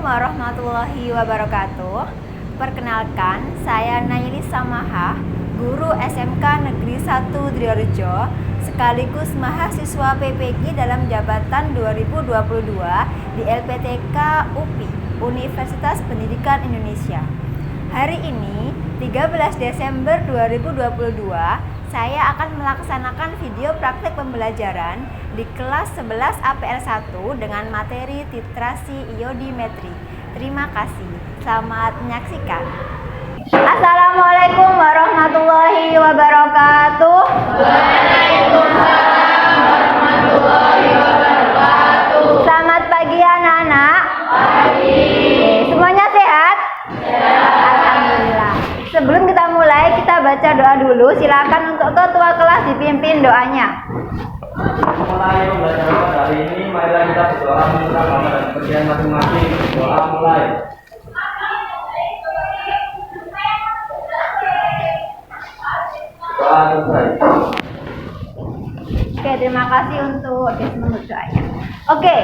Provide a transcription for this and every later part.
warahmatullahi wabarakatuh. Perkenalkan, saya Naili Samaha, guru SMK Negeri 1 Driorejo, sekaligus mahasiswa PPG dalam jabatan 2022 di LPTK UPI, Universitas Pendidikan Indonesia. Hari ini, 13 Desember 2022, saya akan melaksanakan video praktek pembelajaran di kelas 11 APL 1 dengan materi titrasi iodimetri. Terima kasih. Selamat menyaksikan. Assalamualaikum warahmatullahi wabarakatuh. Waalaikumsalam warahmatullahi wabarakatuh. Selamat pagi anak-anak. Pagi. Semuanya sehat? Sehat. Alhamdulillah. Sebelum kita mulai, kita baca doa dulu. Silakan untuk ketua kelas dipimpin doanya. Mulai pembelajaran hari ini, marilah kita berdoa meminta pada dan pekerjaan masing-masing. Doa mulai. Doa selesai. Oke, terima kasih untuk Desmond doanya. Oke,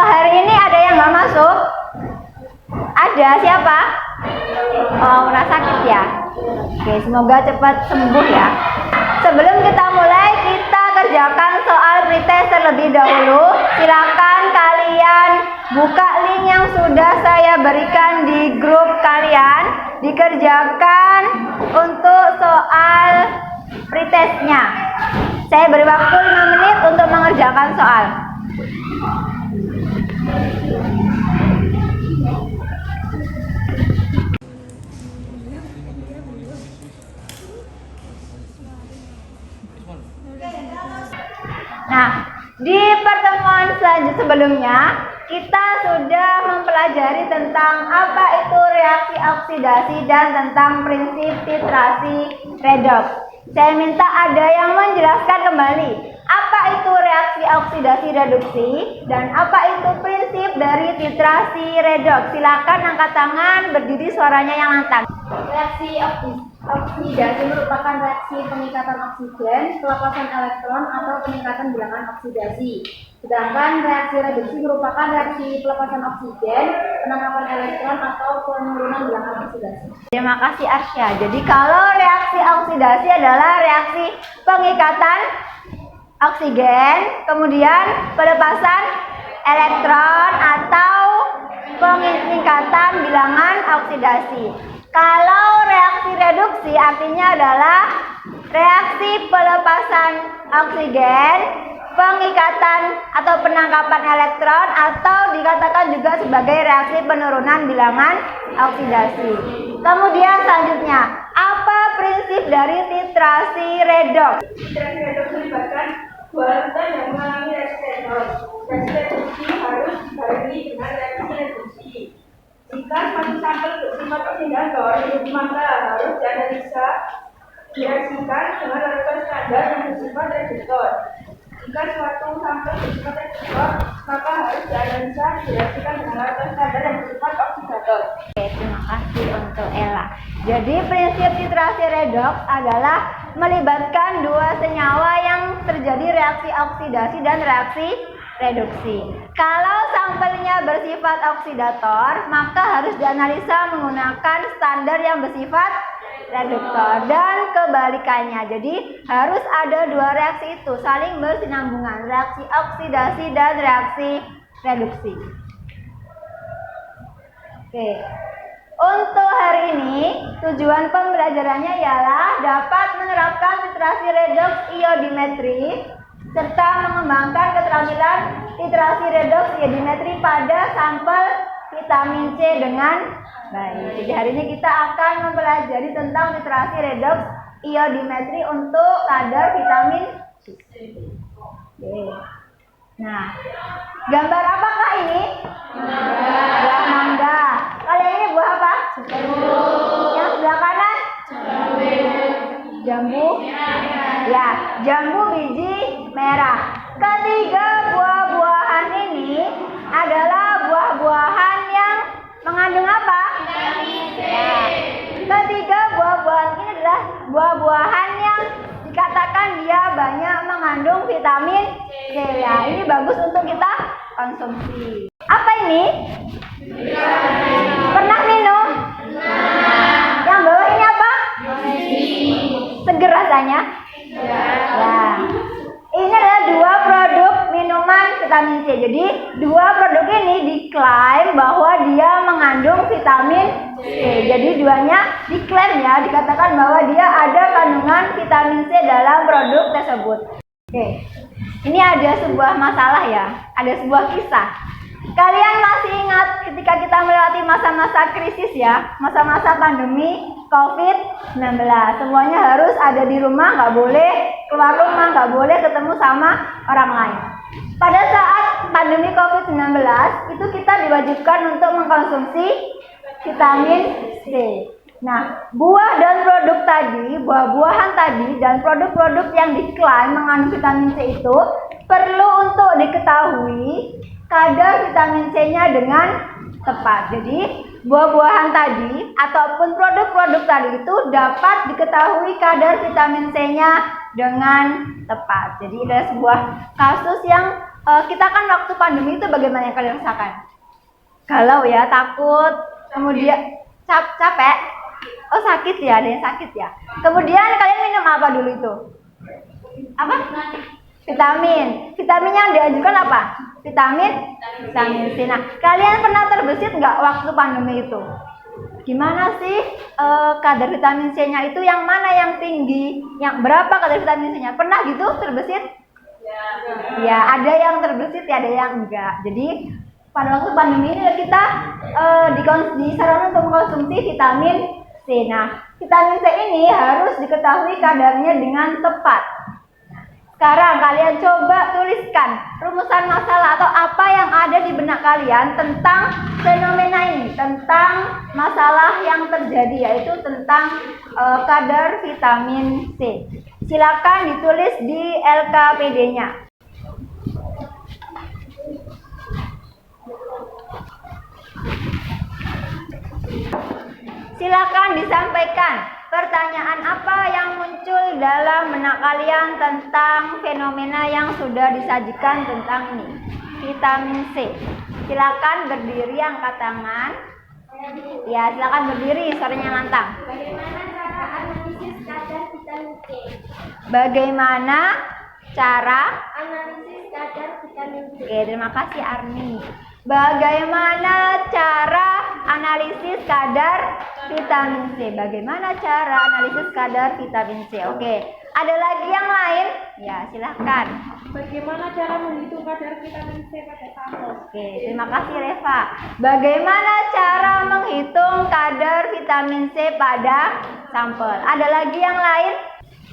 hari ini ada yang nggak masuk? Ada siapa? Oh, merasa sakit ya? Oke, semoga cepat sembuh ya. Sebelum kita mulai, kita kerjakan soal pretest terlebih dahulu. Silakan kalian buka link yang sudah saya berikan di grup kalian. Dikerjakan untuk soal pretestnya. Saya beri waktu 5 menit untuk mengerjakan soal. Nah, di pertemuan sebelumnya kita sudah mempelajari tentang apa itu reaksi oksidasi dan tentang prinsip titrasi redoks. Saya minta ada yang menjelaskan kembali apa itu reaksi oksidasi reduksi dan apa itu prinsip dari titrasi redoks. Silakan angkat tangan, berdiri, suaranya yang lantang. Reaksi oksidasi merupakan reaksi pengikatan oksigen, pelepasan elektron atau peningkatan bilangan oksidasi. Sedangkan reaksi reduksi merupakan reaksi pelepasan oksigen, penangkapan elektron atau penurunan bilangan oksidasi. Terima kasih Arsya. Jadi kalau reaksi oksidasi adalah reaksi pengikatan oksigen, kemudian pelepasan elektron atau peningkatan bilangan oksidasi. Kalau reaksi reduksi artinya adalah reaksi pelepasan oksigen, pengikatan atau penangkapan elektron, atau dikatakan juga sebagai reaksi penurunan bilangan oksidasi. Kemudian selanjutnya, apa prinsip dari titrasi redoks? Titrasi redoks melibatkan dua larutan yang mengalami reaksi redoks. Reaksi reduksi harus dibarengi dengan reaksi reduksi. Jika suatu sampel bersifat oksidator, maka harus dianalisa direaksikan dengan larutan standar yang bersifat reduktor. Jika suatu sampel bersifat reduktor, maka harus dianalisa direaksikan dengan larutan standar yang bersifat oksidator. Oke, terima kasih untuk Ella. Jadi prinsip titrasi redoks adalah melibatkan dua senyawa yang terjadi reaksi oksidasi dan reaksi reduksi. Kalau sampelnya bersifat oksidator, maka harus dianalisa menggunakan standar yang bersifat reduktor dan kebalikannya. Jadi harus ada dua reaksi itu saling bersinambungan, reaksi oksidasi dan reaksi reduksi. Oke. Untuk hari ini, tujuan pembelajarannya ialah dapat menerapkan titrasi redoks iodimetri serta mengembangkan keterampilan titrasi redoks iodimetri pada sampel vitamin C dengan baik. Jadi hari ini kita akan mempelajari tentang titrasi redoks iodimetri untuk kadar vitamin C. Oke. Nah, gambar apakah ini? Buah mangga. Kalau yang ini buah apa? Yang sebelah kanan? Jambu. Ya, jambu biji merah. Ketiga buah-buahan ini adalah buah-buahan yang mengandung apa? Ya. Ketiga buah-buahan ini adalah buah-buahan yang dikatakan dia banyak mengandung vitamin C. Ya, ini bagus untuk kita konsumsi. Apa ini? Pernah minum? Yang bawah ini apa? Seger rasanya? Ya. Ini adalah dua produk minuman vitamin C. Jadi dua produk ini diklaim bahwa dia mengandung vitamin C. Jadi duanya diklaim ya, dikatakan bahwa dia ada kandungan vitamin C dalam produk tersebut. Oke. Ini ada sebuah masalah ya, ada sebuah kisah. Kalian masih ingat ketika kita melewati masa-masa krisis ya, masa-masa pandemi COVID-19. Semuanya harus ada di rumah, nggak boleh keluar rumah, nggak boleh ketemu sama orang lain. Pada saat pandemi COVID-19, itu kita diwajibkan untuk mengkonsumsi vitamin C. Nah, buah dan produk tadi, buah-buahan tadi dan produk-produk yang diklaim mengandung vitamin C itu perlu untuk diketahui kadar vitamin C-nya dengan tepat. Jadi, buah-buahan tadi ataupun produk-produk tadi itu dapat diketahui kadar vitamin C-nya dengan tepat. Jadi, ada sebuah kasus yang kita kan waktu pandemi itu bagaimana yang kalian rasakan? Galau ya, takut, kemudian capek. Oh, sakit ya, ada yang sakit ya. Kemudian kalian minum apa dulu itu? Apa? Vitamin. Vitamin yang dianjurkan apa? Vitamin C. Nah, kalian pernah terbesit nggak waktu pandemi itu? Gimana sih kadar vitamin C-nya itu yang mana yang tinggi? Yang berapa kadar vitamin C-nya? Pernah gitu terbesit? Ya, ada yang terbesit ya, ada yang enggak. Jadi pada waktu pandemi ini kita disarankan untuk mengkonsumsi vitamin C. Nah, vitamin C ini harus diketahui kadarnya dengan tepat. Sekarang kalian coba tuliskan rumusan masalah atau apa yang ada di benak kalian tentang fenomena ini, tentang masalah yang terjadi, yaitu tentang kadar vitamin C. Silakan ditulis di LKPD-nya. Silakan disampaikan pertanyaan apa yang muncul dalam benak kalian tentang fenomena yang sudah disajikan tentang ini, vitamin C. Silakan berdiri, angkat tangan. Ya, silakan berdiri, suaranya lantang. Bagaimana cara analisis kadar vitamin C? Bagaimana cara Analisis kadar vitamin C. Oke, terima kasih Arni. Bagaimana cara analisis kadar vitamin C? Bagaimana cara analisis kadar vitamin C? Oke, ada lagi yang lain? Ya, silahkan. Bagaimana cara menghitung kadar vitamin C pada sampel? Oke, terima kasih Reva. Bagaimana cara menghitung kadar vitamin C pada sampel? Ada lagi yang lain?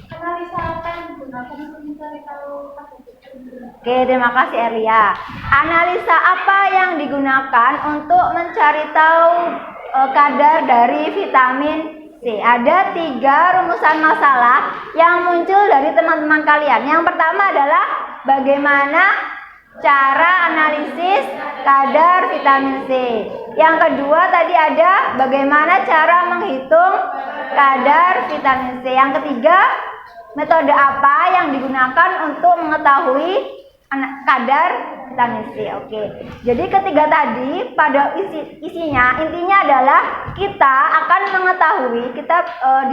Analisa apa yang digunakan untuk mencari tahu kadar vitamin C? Oke, terima kasih Elia. Analisa apa yang digunakan untuk mencari tahu kadar dari vitamin C? Ada 3 rumusan masalah yang muncul dari teman-teman kalian. Yang pertama adalah bagaimana cara analisis kadar vitamin C. Yang kedua tadi ada bagaimana cara menghitung kadar vitamin C. Yang ketiga, metode apa yang digunakan untuk mengetahui kadar vitamin C. Oke. Jadi ketiga tadi pada intinya adalah kita akan mengetahui,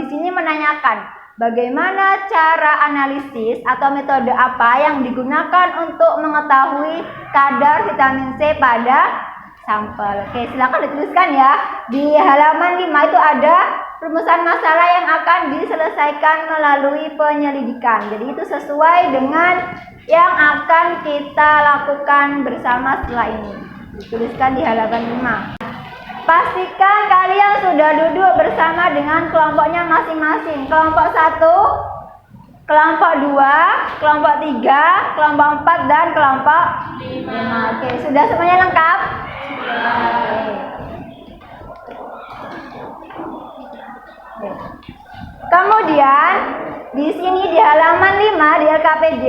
di sini menanyakan bagaimana cara analisis atau metode apa yang digunakan untuk mengetahui kadar vitamin C pada sampel. Oke, silakan dituliskan ya. Di halaman 5 itu ada rumusan masalah yang akan diselesaikan melalui penyelidikan. Jadi itu sesuai dengan yang akan kita lakukan bersama setelah ini. Dituliskan di halaman 5. Pastikan kalian sudah duduk bersama dengan kelompoknya masing-masing. Kelompok 1, kelompok 2, kelompok 3, kelompok 4, dan kelompok 5. Oke, sudah semuanya lengkap? Oke. Kemudian di sini di halaman 5 di LKPD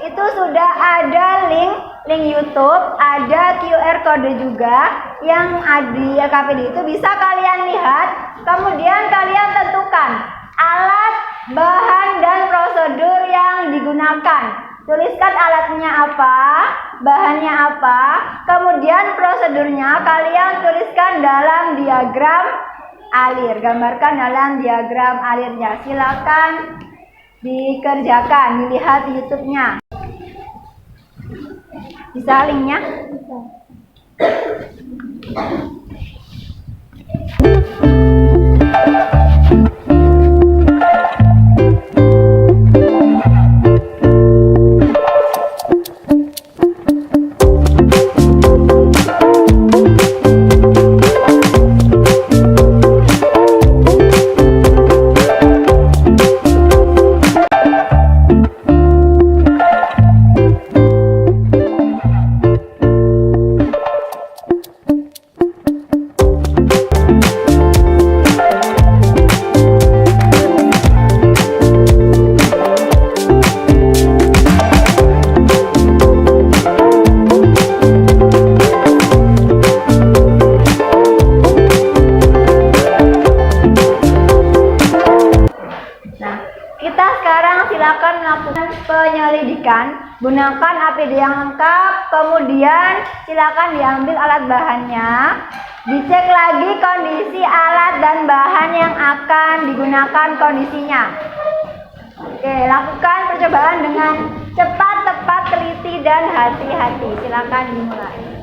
itu sudah ada link YouTube, ada QR code juga yang ada di LKPD itu bisa kalian lihat. Kemudian kalian tentukan alat, bahan, dan prosedur yang digunakan Tuliskan alatnya apa, bahannya apa, kemudian prosedurnya kalian tuliskan dalam diagram alir. Gambarkan dalam diagram alirnya. Silakan dikerjakan, dilihat di YouTube-nya. Bisa linknya? Kita sekarang silakan melakukan penyelidikan. Gunakan APD yang lengkap, kemudian silakan diambil alat bahannya. Dicek lagi kondisi alat dan bahan yang akan digunakan kondisinya. Oke, lakukan percobaan dengan cepat, tepat, teliti, dan hati-hati. Silakan dimulai.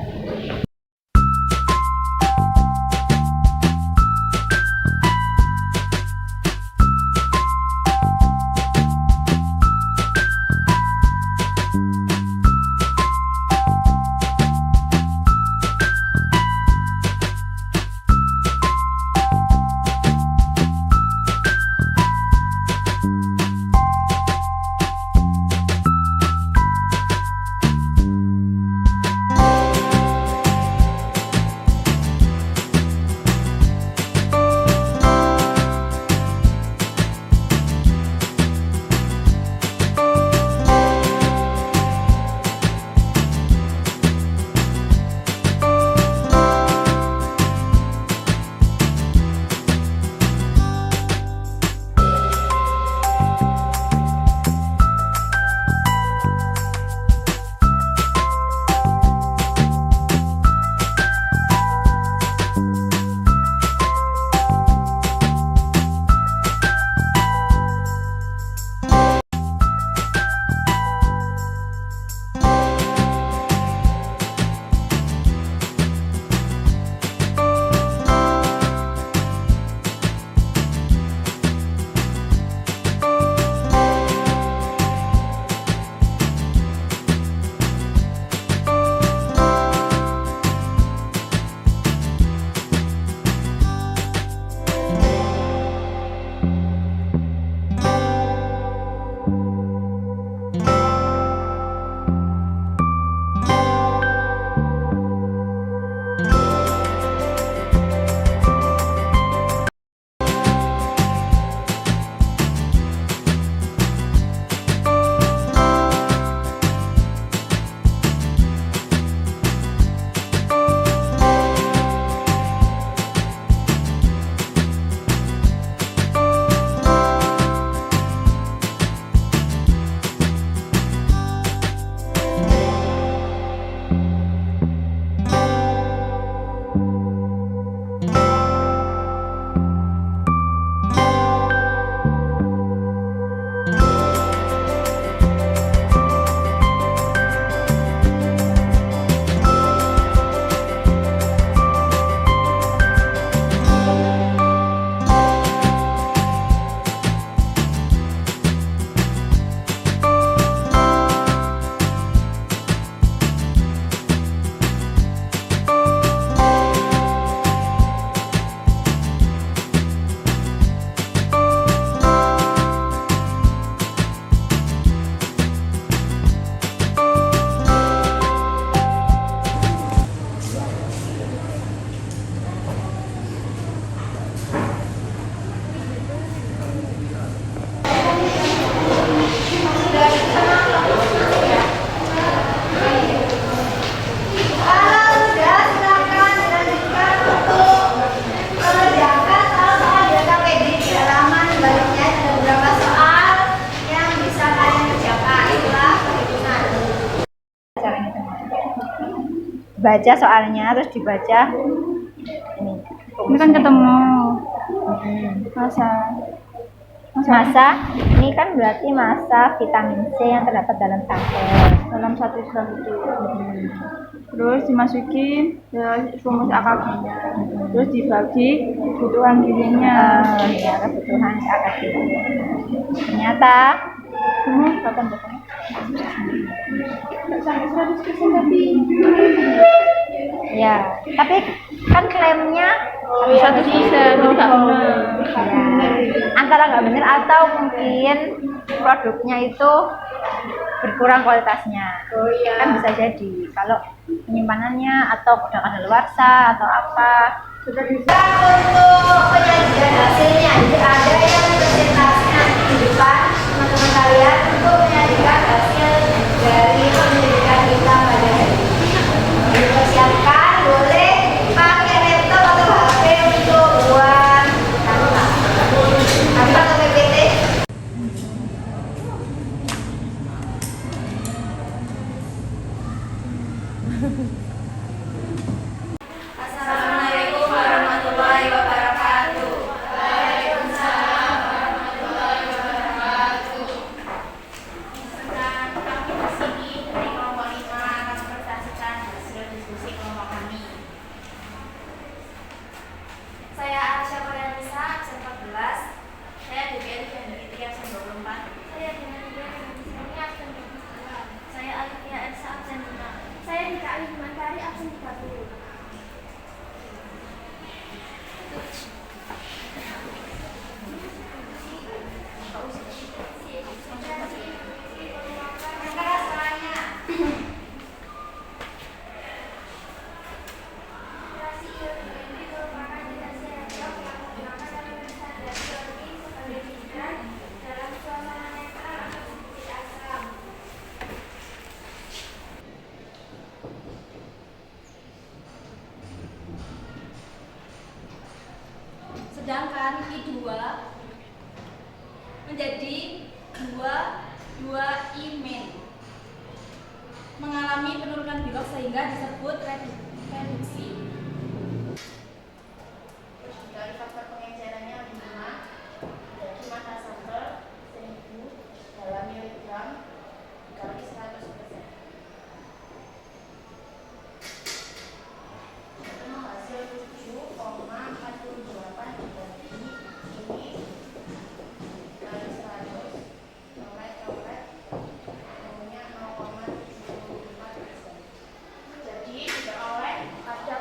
baca soalnya terus dibaca ini. Ini kan ketemu Hmm. masa Masa ini kan berarti masa vitamin C yang terdapat dalam sampel. dalam 1 gram itu. Terus dimasukin ke rumus AKG-nya. Terus dibagi kebutuhan gizinya. Ya, kebutuhan akad ternyata Kapan datang? Sampai 100% tapi. ya, tapi kan klaimnya 100%, jadi nggak benar. antara nggak benar atau mungkin produknya itu berkurang kualitasnya. Kan bisa jadi kalau penyimpanannya atau udah kadaluarsa atau apa. Sudah bisa. Untuk penyajian hasilnya, jadi ada yang presentasi nanti di depan teman-teman kalian untuk menyajikan hasil dari penyelidikan kita pada hari ini. Dipersiapkan, boleh pakai laptop atau HP untuk buat apa atau PPT. Assalamualaikum warahmatullahi wabarakatuh. Dan kami di sini dari kelompok 5 akan mempresentasikan hasil diskusi kelompok kami. Saya Arsya Koreanisa, absen 14. Saya DPR Gender Fitri, absen 24. Saya Diana Diana absen 22. Saya Alifia Elsa, absen 5. Saya Dika Alimantari, absen 30. Sedangkan I2 menjadi 2 imen mengalami penurunan bilog sehingga disebut reduksi. Dari faktor pengejarannya 5, jadi massa sampel 1000 dalam miligram dikali 100%. Ketemu hasil 7,48 dibagi ini kali 100 coret hasilnya 0,75%. Jadi diperoleh kadar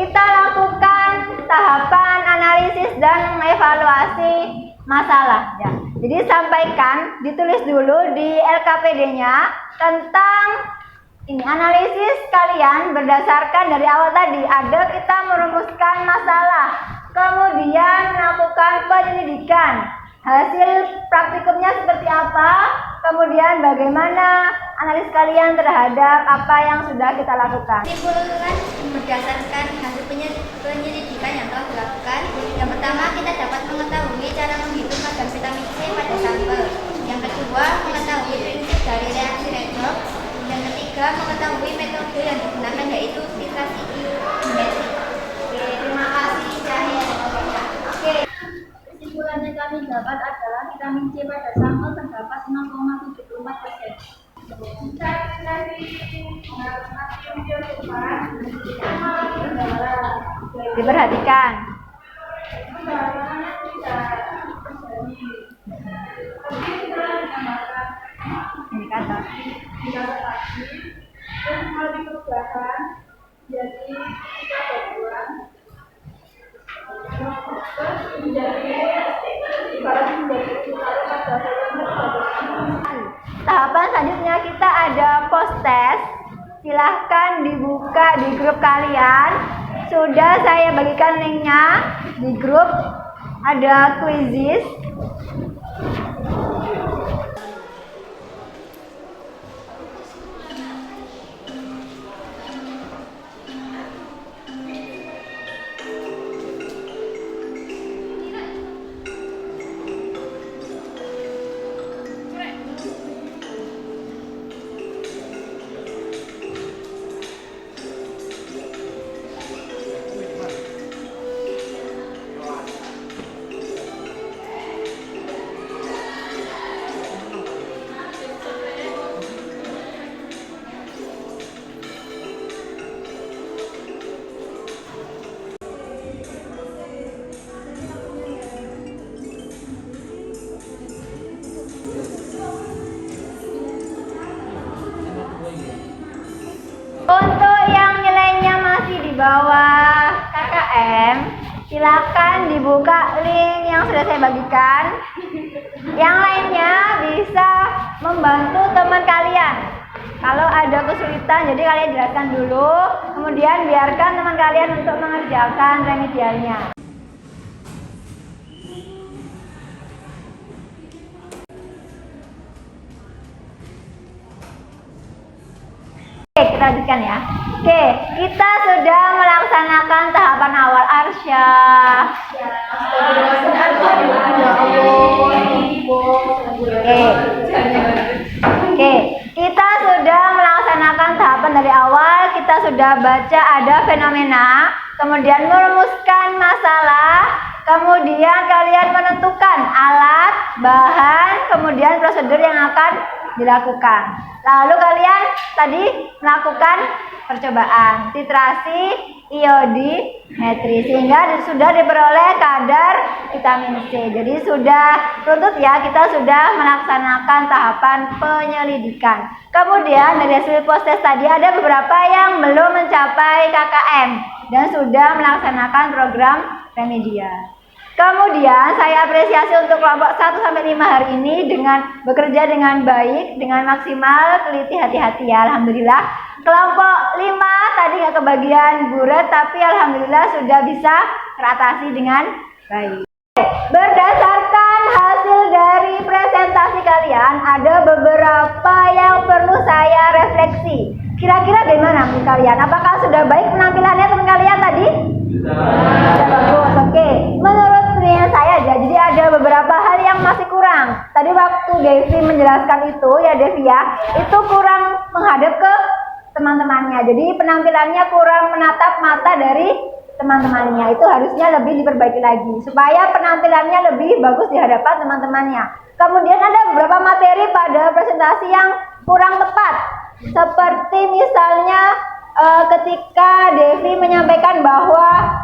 kita lakukan tahapan analisis dan mengevaluasi masalah. Ya. Jadi sampaikan, ditulis dulu di LKPD-nya tentang ini analisis kalian berdasarkan dari awal tadi. Ada kita merumuskan masalah, kemudian melakukan penyelidikan, hasil praktikumnya seperti apa, kemudian bagaimana analis kalian terhadap apa yang sudah kita lakukan. Kesimpulan berdasarkan hasil penyelidikan yang telah dilakukan. Yang pertama, kita dapat mengetahui cara menghitung kadar vitamin C pada sampel. Yang kedua, mengetahui prinsip dari reaksi redox. Yang ketiga, mengetahui metode yang digunakan yaitu titrasi iometri. Oke, terima kasih Cahaya. Oke. Kesimpulan yang kami dapat adalah vitamin C pada sampel terdapat 6,74%. Diperhatikan. Indikator. Jadi kita berbuat Tahapan selanjutnya kita ada post test. Silahkan dibuka di grup kalian. Sudah saya bagikan linknya di grup. Ada quizzes. Untuk yang nilainya masih di bawah KKM, silakan dibuka link yang sudah saya bagikan. Yang lainnya bisa membantu teman kalian. Kalau ada kesulitan, jadi kalian jelaskan dulu, kemudian biarkan teman kalian untuk mengerjakan remedialnya. Oke, kita lanjutkan ya. Oke, kita sudah melaksanakan tahapan awal Arsya. Oke, kita sudah melaksanakan tahapan dari awal. Kita sudah baca ada fenomena, kemudian merumuskan masalah, kemudian kalian menentukan alat, bahan, kemudian prosedur yang akan dilakukan. Lalu kalian tadi melakukan percobaan titrasi iodimetri sehingga sudah diperoleh kadar vitamin C. Jadi sudah runtut ya, kita sudah melaksanakan tahapan penyelidikan. Kemudian dari hasil post test tadi ada beberapa yang belum mencapai KKM dan sudah melaksanakan program remedial. Kemudian saya apresiasi untuk kelompok 1-5 hari ini dengan bekerja dengan baik, dengan maksimal, teliti, hati-hati ya. Alhamdulillah. Kelompok 5 tadi nggak kebagian buret, tapi alhamdulillah sudah bisa teratasi dengan baik. Berdasarkan hasil dari presentasi kalian, ada beberapa yang perlu saya refleksi. Kira-kira gimana menurut kalian? Apakah sudah baik penampilannya teman kalian tadi? Sudah bagus, oke. Menurut penilaian saya aja, jadi ada beberapa hal yang masih kurang. Tadi waktu Devi menjelaskan itu ya Devi ya, itu kurang menghadap ke teman-temannya. Jadi penampilannya kurang menatap mata dari teman-temannya. Itu harusnya lebih diperbaiki lagi supaya penampilannya lebih bagus di hadapan teman-temannya. Kemudian ada beberapa materi pada presentasi yang kurang tepat. Seperti misalnya ketika Devi menyampaikan bahwa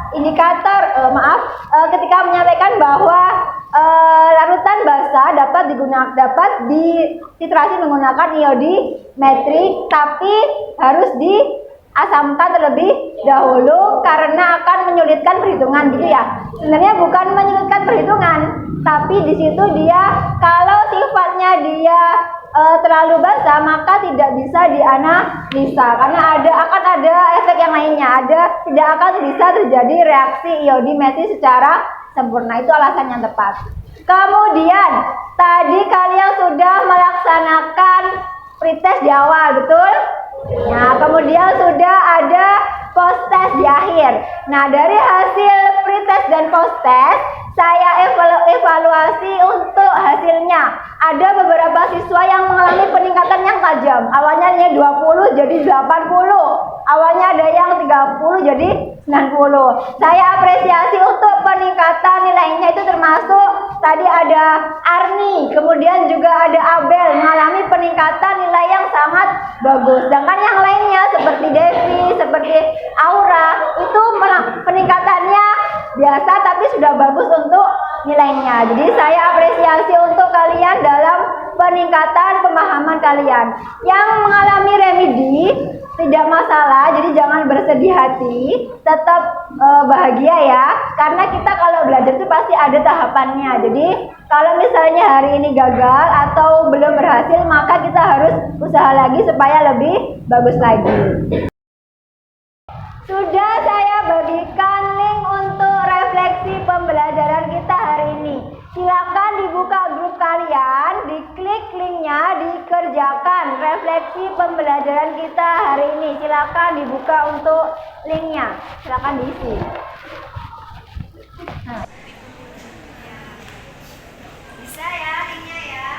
ketika menyampaikan bahwa larutan basah dapat dititrasi menggunakan iodimetri, tapi harus di asamkan terlebih dahulu karena akan menyulitkan perhitungan gitu ya. Sebenarnya bukan menyulitkan perhitungan, tapi di situ dia kalau sifatnya dia terlalu basah maka tidak bisa dianalisa karena akan ada efek yang lainnya, tidak akan bisa terjadi reaksi iodimetri secara sempurna. Itu alasan yang tepat. Kemudian tadi kalian sudah melaksanakan pretest di awal, betul? Nah, kemudian sudah ada post test di akhir. Nah, dari hasil pretest dan post test saya evaluasi untuk hasilnya. Ada beberapa siswa yang mengalami peningkatan yang tajam. Awalnya hanya 20 jadi 80. Awalnya ada yang 30 jadi 90. Saya apresiasi untuk peningkatan nilainya itu termasuk tadi ada Arni, kemudian juga ada Abel mengalami peningkatan nilai yang sangat bagus. Sedangkan yang lainnya seperti Devi, seperti Aura itu peningkatannya biasa tapi sudah bagus untuk nilainya. Jadi saya apresiasi untuk kalian dalam peningkatan pemahaman kalian. Yang mengalami remedi tidak masalah, jadi jangan bersedih hati, tetap bahagia ya. Karena kita kalau belajar itu pasti ada tahapannya. Jadi kalau misalnya hari ini gagal atau belum berhasil, maka kita harus usaha lagi supaya lebih bagus lagi. Sudah saya bagikan link untuk refleksi pembelajaran kita hari ini. Silakan dibuka grup kalian, diklik linknya, dikerjakan refleksi pembelajaran kita hari ini. Silakan dibuka untuk linknya, silakan diisi. Bisa ya linknya ya.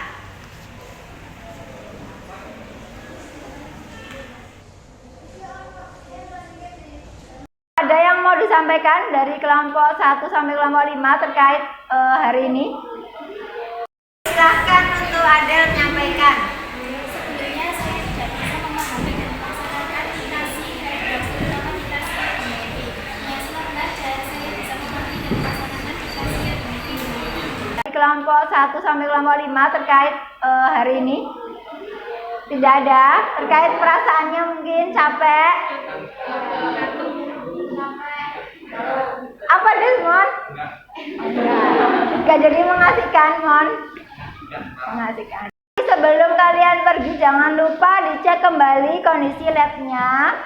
Ada yang mau disampaikan dari kelompok 1 sampai kelompok 5 terkait hari ini? Silahkan untuk Adel menyampaikan. Sebenarnya saya tidak bisa memahami dan melaksanakan dikasi redoks terutama dikasi iodometri. Yang setelah belajar saya bisa mengerti dan melaksanakan dikasi iodometri. Dari kelompok 1 sampai kelompok 5 terkait hari ini? Tidak ada. Terkait perasaannya mungkin capek. Apa Desmond? Enggak jadi mengasihkan, Mon. Mengasihkan. Sebelum kalian pergi jangan lupa dicek kembali kondisi labnya.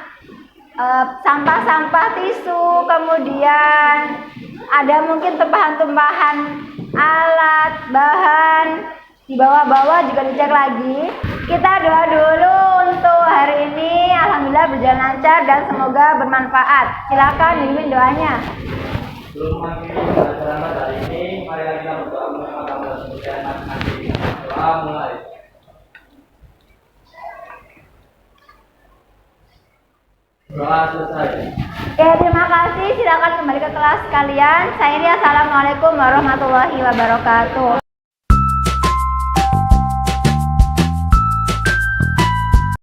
Sampah-sampah tisu, kemudian ada mungkin tumpahan-tumpahan alat, bahan di bawah-bawah juga dicek lagi. Kita doa dulu untuk hari ini. Alhamdulillah berjalan lancar dan semoga bermanfaat. Silakan dipimpin doanya. Sebelum mengakhiri pembelajaran hari ini, mari kita berdoa bersama dan kemudian masing-masing. Doa mulai. Doa selesai. Oke, terima kasih. Silakan kembali ke kelas kalian. Saya Ria. Assalamualaikum warahmatullahi wabarakatuh.